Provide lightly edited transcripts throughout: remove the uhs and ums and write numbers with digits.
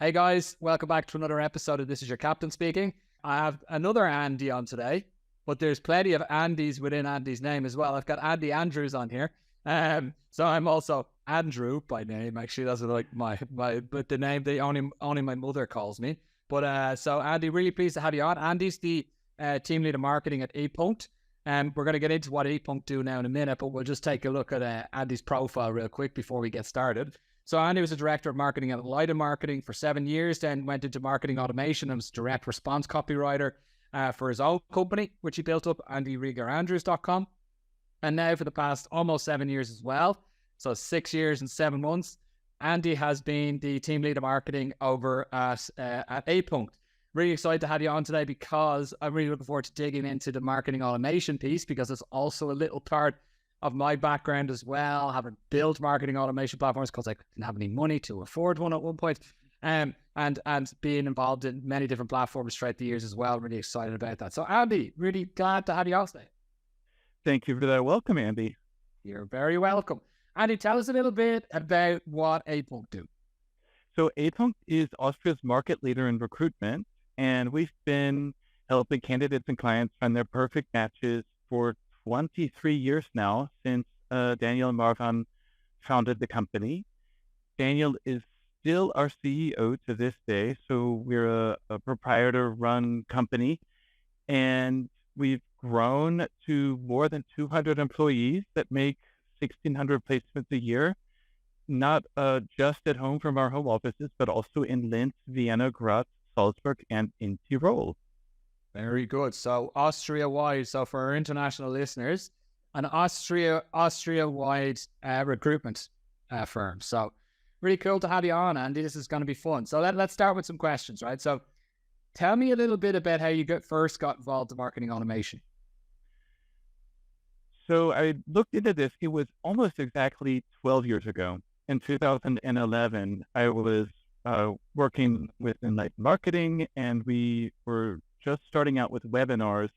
Hey guys, welcome back to another episode of This Is Your Captain speaking. I have another Andy on today, but there's plenty of Andys within Andy's name as well. I've got Andy Andrews on here. So I'm also Andrew by name. Actually, that's like but the name they only my mother calls me. But so Andy, really pleased to have you on. Andy's the team leader marketing at epunkt. And we're going to get into what epunkt do now in a minute, but we'll just take a look at Andy's profile real quick before we get started. So Andy was a director of marketing at Lifesaver Marketing for 7 years, then went into marketing automation and was direct response copywriter for his own company, which he built up, andyriegerandrews.com. And now for the past almost 7 years as well, so 6 years and 7 months, Andy has been the team leader marketing over at epunkt. Really excited to have you on today because I'm really looking forward to digging into the marketing automation piece, because it's also a little part of my background as well, having built marketing automation platforms because I didn't have any money to afford one at one point, and being involved in many different platforms throughout the years as well. Really excited about that. So Andy, really glad to have you on today. Thank you for that welcome, Andy. You're very welcome. Andy, tell us a little bit about what epunkt do. So epunkt is Austria's market leader in recruitment, and we've been helping candidates and clients find their perfect matches for 23 years now, since Daniel and Marvan founded the company. Daniel is still our CEO to this day, so we're a proprietor-run company, and we've grown to more than 200 employees that make 1,600 placements a year, not just at home from our home offices, but also in Linz, Vienna, Graz, Salzburg, and in Tyrol. Very good. So Austria-wide, so for our international listeners, an Austria-wide recruitment firm. So really cool to have you on, Andy. This is going to be fun. So let's start with some questions, right? So tell me a little bit about how you first got involved in marketing automation. So I looked into this. It was almost exactly 12 years ago. In 2011, I was working with Teamlead Marketing, and we were just starting out with webinars.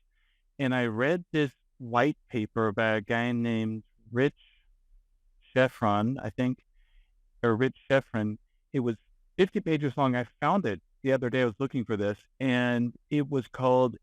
And I read this white paper by a guy named Rich Sheffron, I think, or Rich Sheffron. It was 50 pages long. I found it the other day. I was looking for this, and it was called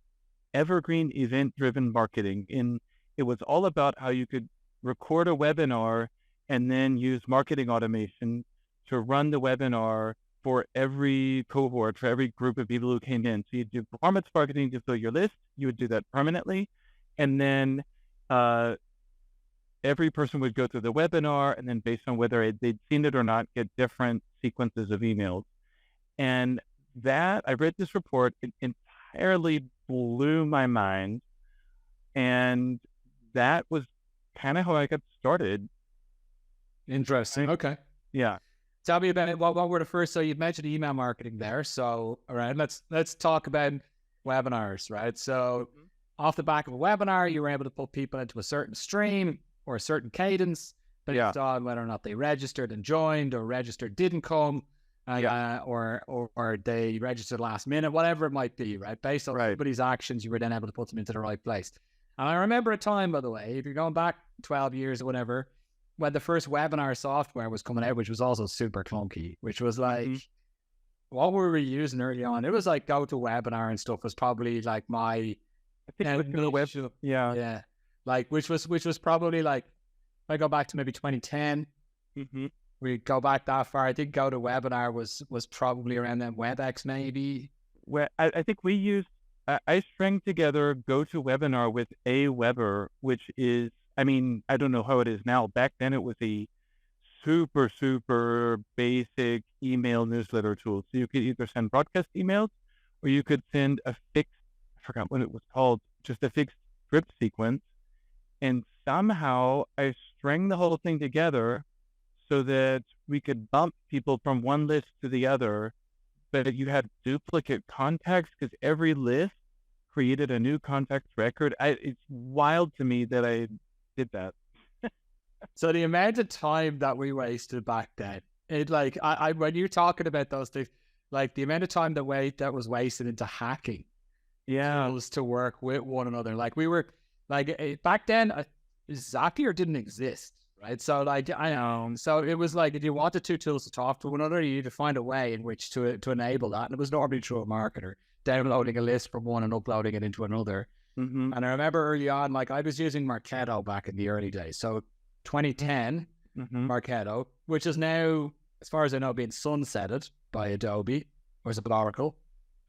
Evergreen Event-Driven Marketing. And it was all about how you could record a webinar and then use marketing automation to run the webinar for every cohort, for every group of people who came in. So you do performance marketing to fill your list. You would do that permanently. And then every person would go through the webinar, and then based on whether they'd seen it or not, get different sequences of emails. And that, I read this report, it entirely blew my mind. And that was kind of how I got started. Interesting. Okay. Yeah. Tell me about it. What were the first? So you mentioned email marketing there. So all right, let's talk about webinars, right? So off the back of a webinar, you were able to put people into a certain stream or a certain cadence based on whether or not they registered and joined, or registered didn't come, or they registered last minute, whatever it might be, right? Based on everybody's actions, you were then able to put them into the right place. And I remember a time, by the way, if you're going back 12 years or whatever, when the first webinar software was coming out, which was also super clunky, which was like, what were we using early on? It was like GoToWebinar and stuff was probably like my, like which was probably like, if I go back to maybe 2010, we go back that far. I think GoToWebinar was probably around then, WebEx maybe. Well, I think we used, I strung together GoToWebinar with Aweber, which is, I mean, I don't know how it is now. Back then, it was a super, super basic email newsletter tool. So you could either send broadcast emails, or you could send a fixed, I forgot what it was called, just a fixed script sequence. And somehow I strung the whole thing together so that we could bump people from one list to the other, but you had duplicate contacts because every list created a new contacts record. It's wild to me that I did that. So the amount of time that we wasted back then, it like I when you're talking about those things, like the amount of time that was wasted into hacking, tools to work with one another. Like we were like back then, Zapier didn't exist, right? So like, so it was like, if you wanted two tools to talk to one another, you need to find a way in which to enable that. And it was normally through a marketer, downloading a list from one and uploading it into another. Mm-hmm. And I remember early on, like I was using Marketo back in the early days. So 2010, Marketo, which is now, as far as I know, being sunsetted by Adobe, or is it Oracle?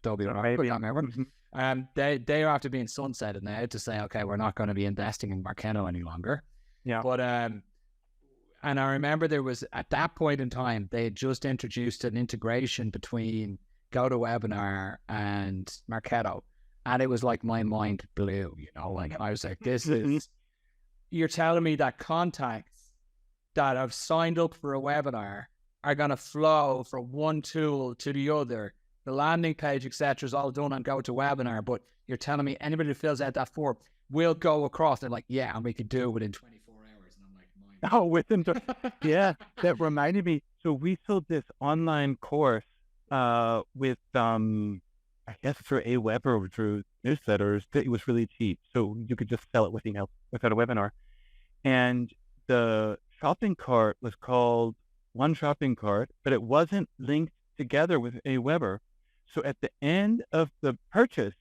Adobe or Oracle, I don't remember. They are after being sunsetted now to say, okay, we're not going to be investing in Marketo any longer. Yeah. But and I remember there was, at that point in time, they had just introduced an integration between GoToWebinar and Marketo. And it was like my mind blew, like I was like, this is, you're telling me that contacts that have signed up for a webinar are going to flow from one tool to the other. The landing page, etc., is all done on GoToWebinar, but you're telling me anybody who fills out that form will go across. They're like, yeah, and we could do it within 24 hours. And I'm like, oh, within, yeah, that reminded me. So we sold this online course with, I guess through Aweber or through newsletters. It was really cheap. So you could just sell it with email without a webinar. And the shopping cart was called One Shopping Cart, but it wasn't linked together with Aweber. So at the end of the purchase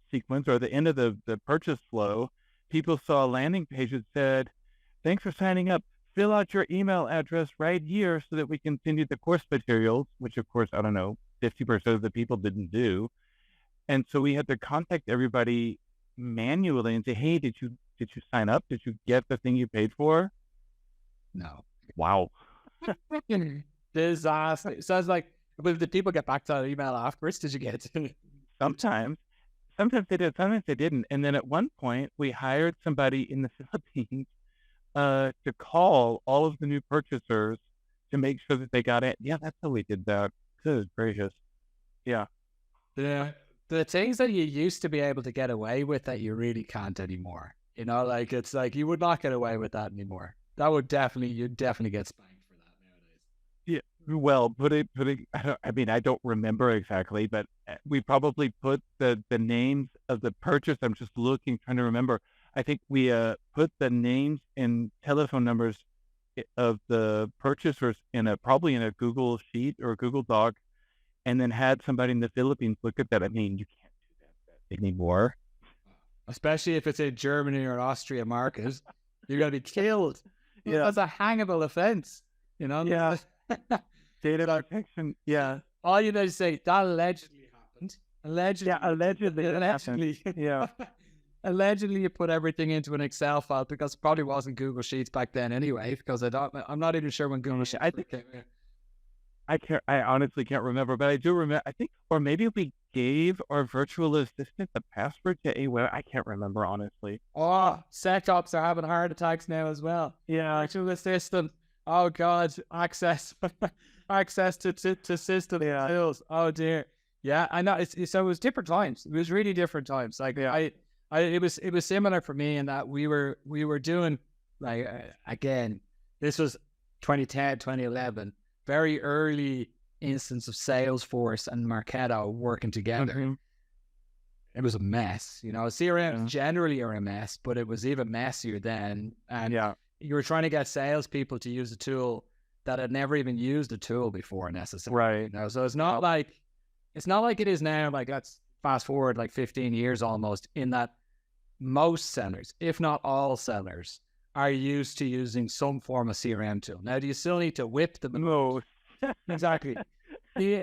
sequence, or the end of the purchase flow, people saw a landing page that said, thanks for signing up. Fill out your email address right here so that we can send you the course materials, which of course, I don't know, 50% of the people didn't do. And so we had to contact everybody manually and say, hey, did you sign up? Did you get the thing you paid for? no. Wow. Disaster. So I was like, but did people get back to that email afterwards? Did you get it? Sometimes they did, sometimes they didn't. And then at one point we hired somebody in the Philippines to call all of the new purchasers to make sure that they got it. Yeah, that's how we did that. Good gracious. Yeah. The things that you used to be able to get away with that you really can't anymore. Like it's like you would not get away with that anymore. That would you'd definitely get spanked for that nowadays. Yeah. Well, I don't remember exactly, but we probably put the names of the purchase. I'm just looking, trying to remember. I think we put the names and telephone numbers of the purchasers probably in a Google Sheet or a Google Doc, and then had somebody in the Philippines look at that. I mean, you can't do that anymore. Especially if it's a Germany or Austria market, you're going to be killed. Yeah. That's a hangable offense, Yeah. Data protection. Yeah. All you need to say, that allegedly happened. Allegedly. Yeah. Allegedly, you put everything into an Excel file, because it probably wasn't Google Sheets back then anyway, because I'm not even sure when Google Sheets came in. I honestly can't remember, but I do remember, I think, or maybe we gave our virtual assistant the password to Aweber. I can't remember, honestly. Oh, SecOps are having heart attacks now as well. Yeah. Virtual assistant. Oh God, access to system tools. Oh dear. Yeah, I know. So it was different times. It was really different times. Like it was similar for me in that we were doing, like, again, this was 2010, 2011, very early instance of Salesforce and Marketo working together. Mm-hmm. It was a mess, CRM generally are a mess, but it was even messier then. And you were trying to get salespeople to use a tool that had never even used a tool before necessarily. Right. So it's not like it is now. Like, let's fast forward like 15 years almost, in that most sellers, if not all sellers, are used to using some form of CRM tool. Now, do you still need to whip them? No. Exactly.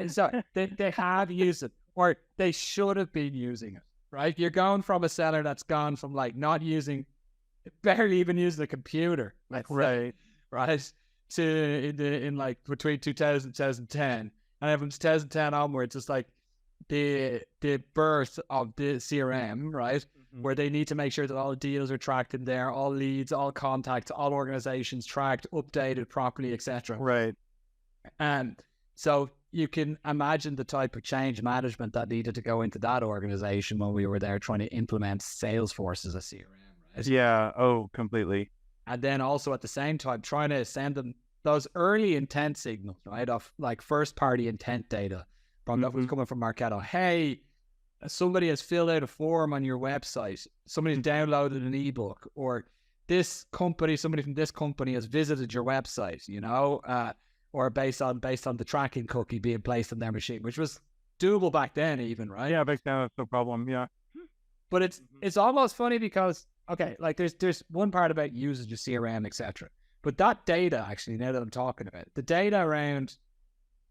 So they have used it, or they should have been using it, right? You're going from a seller that's gone from like not using, barely even using a computer, like, right, to in like between 2000 2010, and then from 2010 onwards, it's like the birth of the CRM, right? Mm-hmm. Where they need to make sure that all deals are tracked in there, all leads, all contacts, all organizations tracked, updated properly, etc. Right. And so you can imagine the type of change management that needed to go into that organization when we were there trying to implement Salesforce as a CRM, right? Yeah. Oh, completely. And then also at the same time, trying to send them those early intent signals, right? Of like first party intent data from that was coming from Marketo. Hey, somebody has filled out a form on your website. Somebody's downloaded an ebook, or this company, somebody from this company has visited your website, or based on the tracking cookie being placed on their machine, which was doable back then even, right? Yeah, back then that's no problem. Yeah. But it's almost funny because, okay, like there's one part about usage of CRM, etc. But that data, actually, now that I'm talking about it, the data around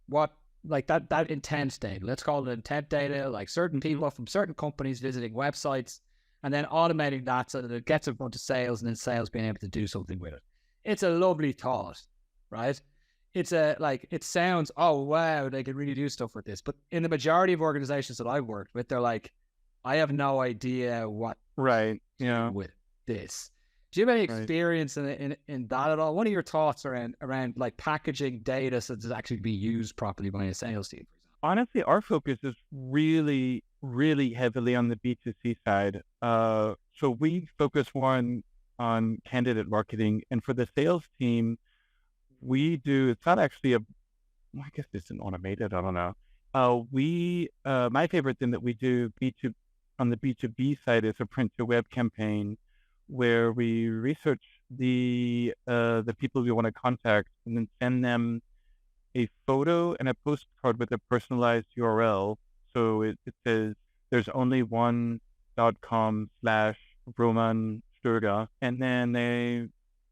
what, like that intent data, let's call it intent data, like certain people from certain companies visiting websites and then automating that so that it gets in front of sales and then sales being able to do something with it. It's a lovely thought, right? It sounds, oh, wow, they can really do stuff with this. But in the majority of organizations that I've worked with, they're like, I have no idea what Right. Yeah. with this. Do you have any experience in that at all? What are your thoughts around like packaging data so that it actually be used properly by a sales team, for example? Honestly, our focus is really, really heavily on the B2C side. So we focus more on candidate marketing, and for the sales team, it's not actually I guess it's an automated, I don't know. My favorite thing that we do on the B2B side is a print to web campaign where we research the people we want to contact and then send them a photo and a postcard with a personalized URL. So it says there's only one.com/Roman Sturga, and then they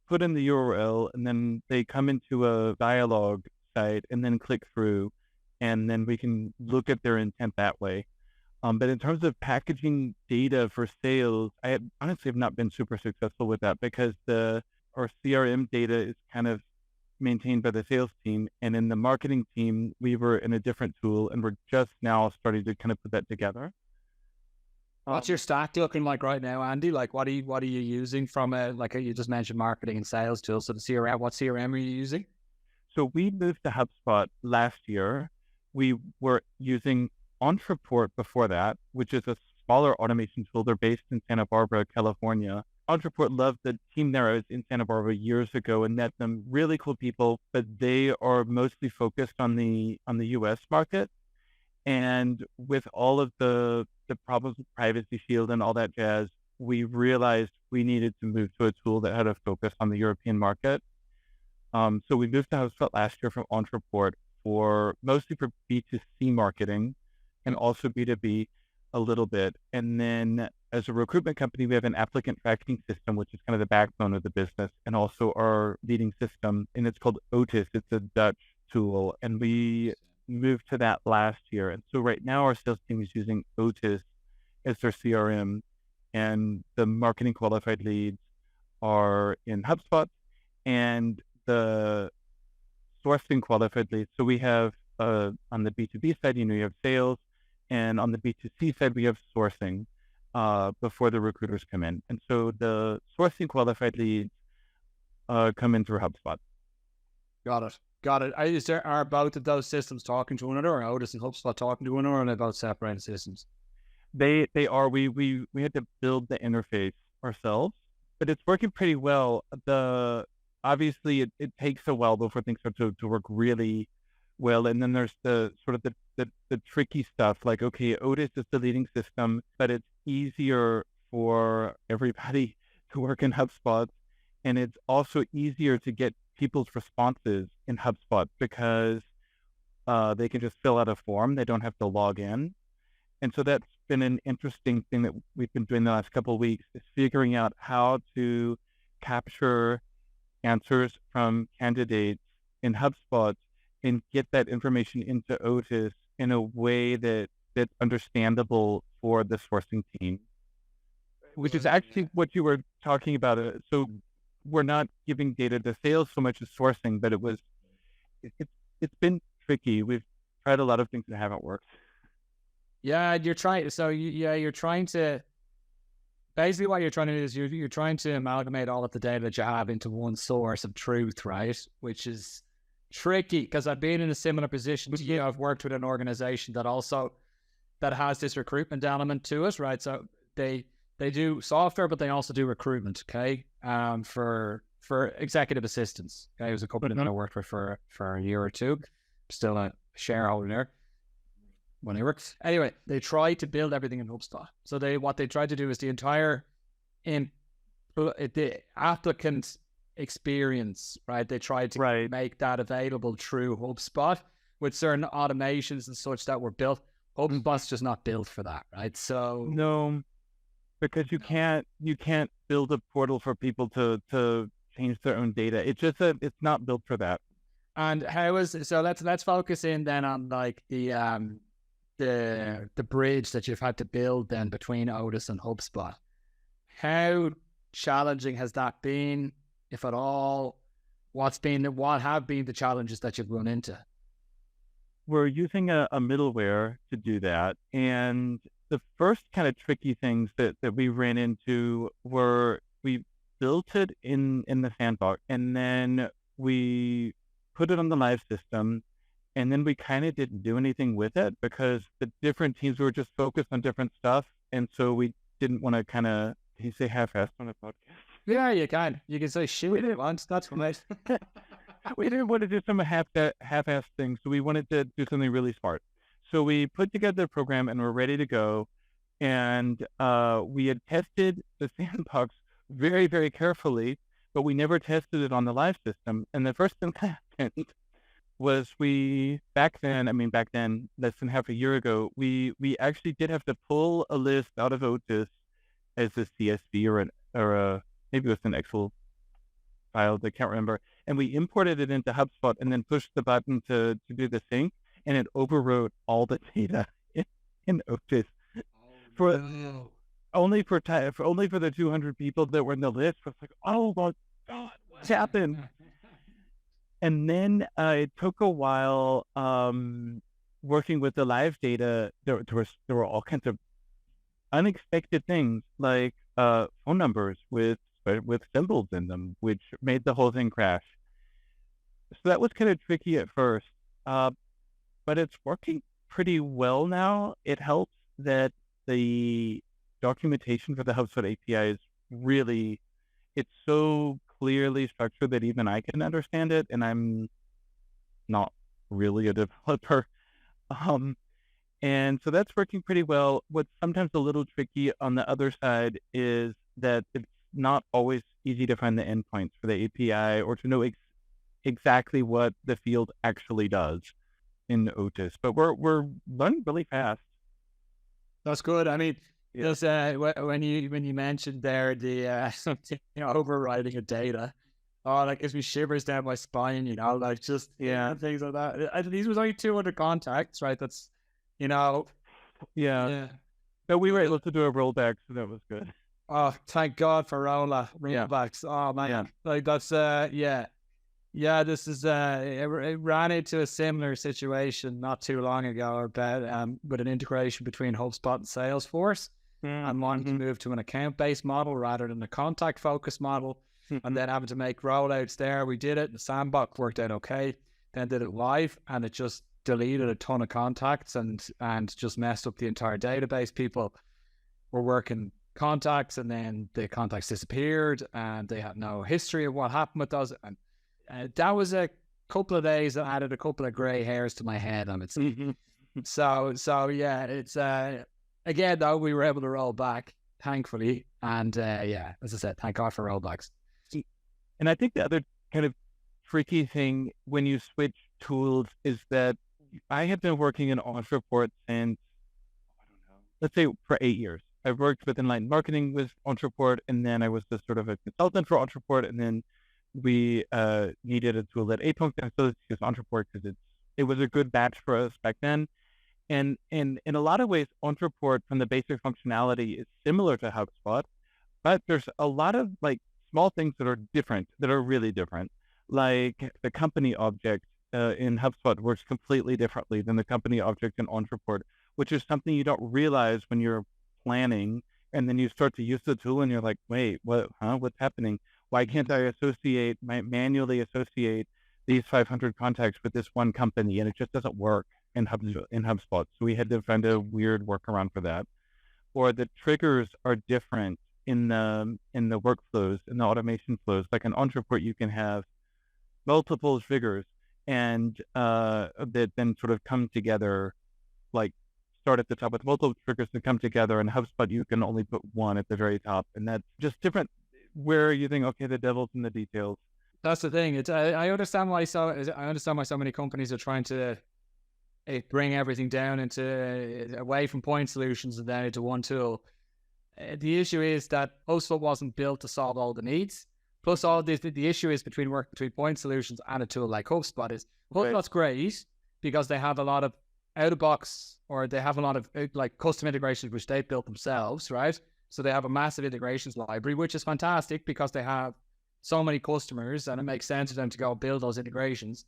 put in the URL and then they come into a dialogue site and then click through, and then we can look at their intent that way. But in terms of packaging data for sales, I honestly have not been super successful with that because our CRM data is kind of maintained by the sales team, and in the marketing team, we were in a different tool, and we're just now starting to kind of put that together. What's your stack looking like right now, Andy? Like, what are you using from you just mentioned marketing and sales tools? So the CRM, what CRM are you using? So we moved to HubSpot last year. We were using Entreport before that, which is a smaller automation tool. They're based in Santa Barbara, California. Entreport loved the team there. I was in Santa Barbara years ago and met them. Really cool people, but they are mostly focused on the US market. And with all of the problems with Privacy Shield and all that jazz, we realized we needed to move to a tool that had a focus on the European market. So we moved to HubSpot last year from Entreport mostly for B2C marketing and also B2B a little bit. And then as a recruitment company, we have an applicant tracking system, which is kind of the backbone of the business, and also our leading system, and it's called Otis. It's a Dutch tool, and we moved to that last year. And so right now our sales team is using Otis as their CRM, and the marketing qualified leads are in HubSpot, and the sourcing qualified leads. So we have on the B2B side, you have sales, and on the B2C side, we have sourcing before the recruiters come in. And so the sourcing qualified leads come in through HubSpot. Got it. Are both of those systems talking to one another, or Otis and HubSpot talking to one another, or are they both separated systems? They are. We had to build the interface ourselves, but it's working pretty well. Obviously it takes a while before things start to work really well. And then there's the sort of the tricky stuff, like, okay, Otis is the leading system, but it's easier for everybody to work in HubSpot. And it's also easier to get people's responses in HubSpot because they can just fill out a form. They don't have to log in. And so that's been an interesting thing that we've been doing the last couple of weeks, is figuring out how to capture answers from candidates in HubSpot and get that information into Otis in a way that's understandable for the sourcing team, which is actually what you were talking about. So we're not giving data to sales so much as sourcing, but it's been tricky. We've tried a lot of things that haven't worked. Yeah, you're trying. So you're trying to. Basically, what you're trying to do is you're trying to amalgamate all of the data that you have into one source of truth, right? Which is tricky because I've been in a similar position to you. I've worked with an organization that has this recruitment element to it, right? So they do software, but they also do recruitment, okay? For executive assistants. Okay, it was a company that I worked with for a year or two. Still a shareholder there. Whenever. Anyway, they try to build everything in HubSpot. So what they try to do is the entire the applicant experience, right? They tried to Right. make that available through HubSpot with certain automations and such that were built. HubSpot's just not built for that, right? So No, because you no. can't build a portal for people to change their own data. It's just that it's not built for that. And how is so? Let's focus in then on like the bridge that you've had to build then between Otis and HubSpot. How challenging has that been, if at all? What have been the challenges that you've run into? We're using a middleware to do that. And the first kind of tricky things that we ran into were we built it in the sandbox, and then we put it on the live system, and then we kind of didn't do anything with it because the different teams were just focused on different stuff. And so we didn't want to kind of, can you say half-assed on a podcast? Yeah, you can. You can say shoot it once. That's right. We didn't want to do some half-assed things, so we wanted to do something really smart. So we put together a program and we're ready to go. And we had tested the sandbox very, very carefully, but we never tested it on the live system. And the first thing that happened was back then, less than half a year ago, we actually did have to pull a list out of Otis as a CSV or maybe it was an Excel file, I can't remember. And we imported it into HubSpot and then pushed the button to do the sync, and it overwrote all the data in Otis for only for the 200 people that were in the list. It was like, oh my God, what's happened? And then it took a while working with the live data. There were all kinds of unexpected things like phone numbers with symbols in them, which made the whole thing crash. So that was kind of tricky at first, but it's working pretty well now. It helps that the documentation for the HubSpot API is really, it's so clearly structured that even I can understand it, and I'm not really a developer. And so that's working pretty well. What's sometimes a little tricky on the other side is that it's not always easy to find the endpoints for the API or to know exactly what the field actually does in Otis. But we're learning really fast. That's good. I mean, just when you mentioned there the overriding of data, oh, that gives me shivers down my spine. Like just things like that. These was only 200 contacts, right? That's yeah. But we were able to do a rollback, so that was good. Oh, thank God for rollbacks. Oh man, like that's this is it ran into a similar situation not too long ago about with an integration between HubSpot and Salesforce. And wanting to move to an account-based model rather than a contact-focused model, and then having to make rollouts there. We did it. The sandbox worked out okay. Then did it live, and it just deleted a ton of contacts and just messed up the entire database. People were working contacts, and then the contacts disappeared, and they had no history of what happened with those. And that was a couple of days that added a couple of gray hairs to my head, I would say. So yeah, it's again, though, we were able to roll back, thankfully. And as I said, thank God for rollbacks. And I think the other kind of tricky thing when you switch tools is that I have been working in Entreport since, let's say, for 8 years. I've worked with Teamlead Marketing with Entreport, and then I was just sort of a consultant for Entreport, and then we needed a tool at epunkt, and so let's use Entreport because it was a good batch for us back then. And in a lot of ways, Entreport from the basic functionality is similar to HubSpot, but there's a lot of like small things that are different, that are really different. Like the company object in HubSpot works completely differently than the company object in Entreport, which is something you don't realize when you're planning, and then you start to use the tool and you're like, wait, what's happening? Why can't I manually associate these 500 contacts with this one company? And it just doesn't work in HubSpot. So we had to find a weird workaround for that. Or the triggers are different in the workflows, in the automation flows. Like in Entreport, you can have multiple triggers and that then sort of come together, like start at the top with multiple triggers that come together. In HubSpot, you can only put one at the very top, and that's just different. where you think, okay, the devil's in the details. That's the thing. I understand why so many companies are trying to bring everything down into away from point solutions and then into one tool. The issue is that HostFul wasn't built to solve all the needs. Plus, all this, the issue is between point solutions and a tool like HubSpot is HubSpot's great because they have a lot of out of box, or they have a lot of like custom integrations which they built themselves, right? So they have a massive integrations library, which is fantastic because they have so many customers and it makes sense for them to go build those integrations.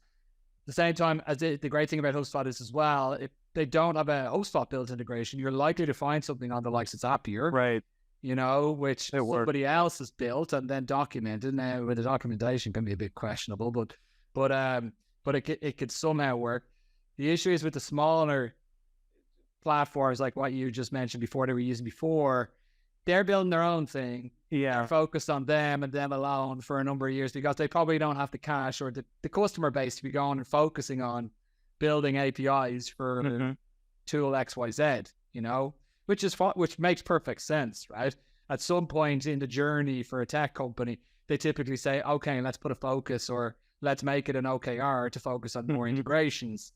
At the same time, as the great thing about HubSpot is as well, if they don't have a HubSpot built integration, you're likely to find something on the likes of Zapier, right? You know, which somebody else has built and then documented. Now, with the documentation can be a bit questionable, but it could somehow work. The issue is with the smaller platforms like what you just mentioned before, they were using before, they're building their own thing. Yeah. They're focused on them and them alone for a number of years because they probably don't have the cash or the customer base to be going and focusing on building APIs for tool XYZ, you know, which makes perfect sense, right? At some point in the journey for a tech company, they typically say, okay, let's put a focus, or let's make it an OKR to focus on more integrations.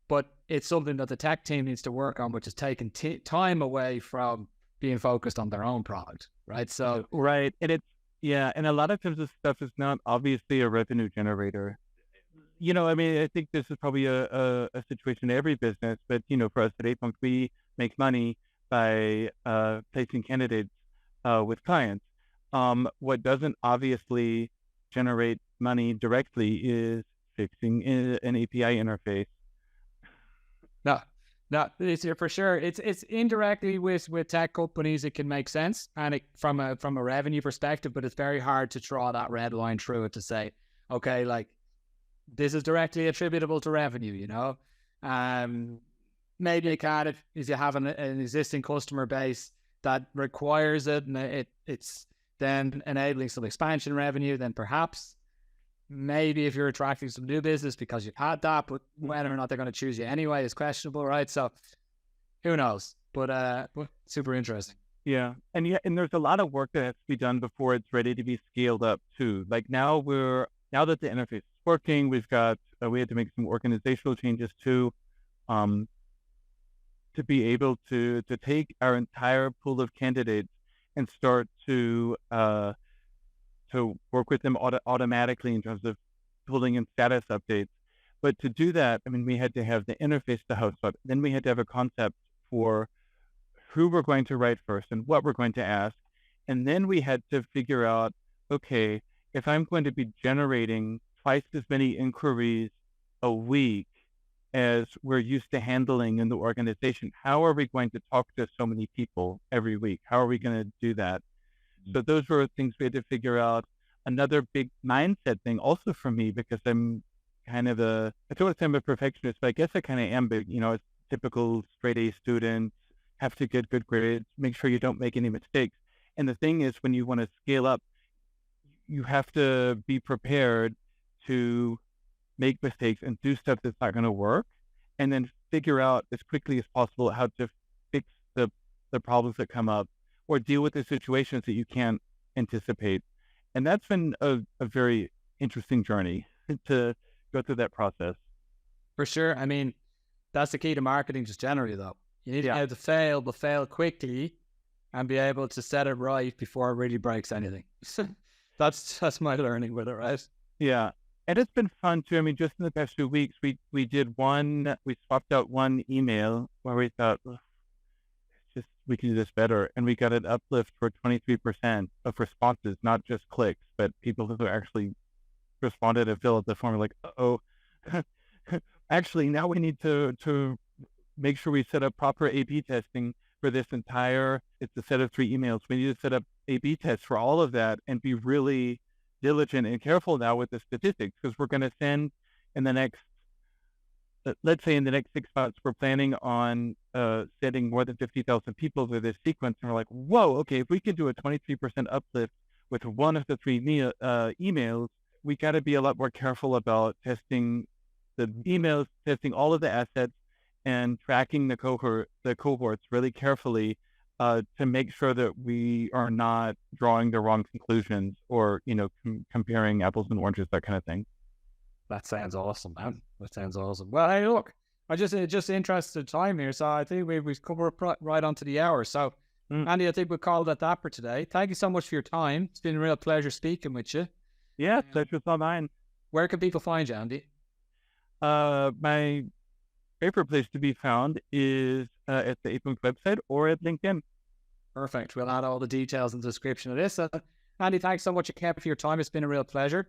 But it's something that the tech team needs to work on, which is taking time away from being focused on their own product, right? So right, and and a lot of times this stuff is not obviously a revenue generator. You know, I mean, I think this is probably a situation in every business, but you know, for us at Epunkt, we make money by placing candidates with clients. What doesn't obviously generate money directly is fixing an API interface. No, it's for sure. It's indirectly with tech companies, it can make sense, and from a revenue perspective, but it's very hard to draw that red line through it to say, okay, like this is directly attributable to revenue. You know, maybe you can if you have an existing customer base that requires it, and it's then enabling some expansion revenue, then perhaps. Maybe if you're attracting some new business because you've had that, but whether or not they're going to choose you anyway is questionable, right? So who knows? But super interesting. Yeah, and there's a lot of work that has to be done before it's ready to be scaled up too. Like now that the interface is working, we had to make some organizational changes too, to be able to take our entire pool of candidates and start to work with them automatically in terms of pulling in status updates. But to do that, I mean, we had to have the interface to HubSpot. Then we had to have a concept for who we're going to write first and what we're going to ask. And then we had to figure out, okay, if I'm going to be generating twice as many inquiries a week as we're used to handling in the organization, how are we going to talk to so many people every week? How are we going to do that? So those were things we had to figure out. Another big mindset thing also for me, because I'm kind of I don't want to say I'm a perfectionist, but I guess I kind of am, but you know, it's typical straight A student, have to get good grades, make sure you don't make any mistakes. And the thing is, when you want to scale up, you have to be prepared to make mistakes and do stuff that's not going to work, and then figure out as quickly as possible how to fix the problems that come up, or deal with the situations that you can't anticipate. And that's been a very interesting journey to go through that process. For sure. I mean, that's the key to marketing just generally, though. You need to be able to fail, but fail quickly and be able to set it right before it really breaks anything. That's my learning with it, right? Yeah. And it's been fun too. I mean, just in the past 2 weeks, we swapped out one email where we thought, we can do this better. And we got an uplift for 23% of responses, not just clicks, but people who actually responded and filled out the form like, actually, now we need to make sure we set up proper A/B testing for this it's a set of 3 emails. We need to set up A/B tests for all of that and be really diligent and careful now with the statistics, because we're going to send let's say in the next 6 months, we're planning on sending more than 50,000 people through this sequence. And we're like, whoa, okay, if we can do a 23% uplift with one of the 3 emails, we got to be a lot more careful about testing the emails, testing all of the assets, and tracking the cohorts really carefully to make sure that we are not drawing the wrong conclusions or, comparing apples and oranges, that kind of thing. That sounds awesome, man. That sounds awesome. Well, hey, look, I just interested time here, so I think we've covered right onto the hour. So, Andy, I think we'll call it that for today. Thank you so much for your time. It's been a real pleasure speaking with you. Yeah, pleasure's all mine. Where can people find you, Andy? My favorite place to be found is at the epunkt website or at LinkedIn. Perfect. We'll add all the details in the description of this. Andy, thanks so much again for your time. It's been a real pleasure.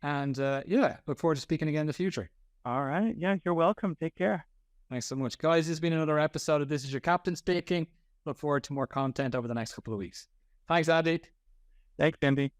And look forward to speaking again in the future. All right. Yeah, you're welcome. Take care. Thanks so much. Guys, this has been another episode of This Is Your Captain Speaking. Look forward to more content over the next couple of weeks. Thanks, Andy. Thanks, Andy.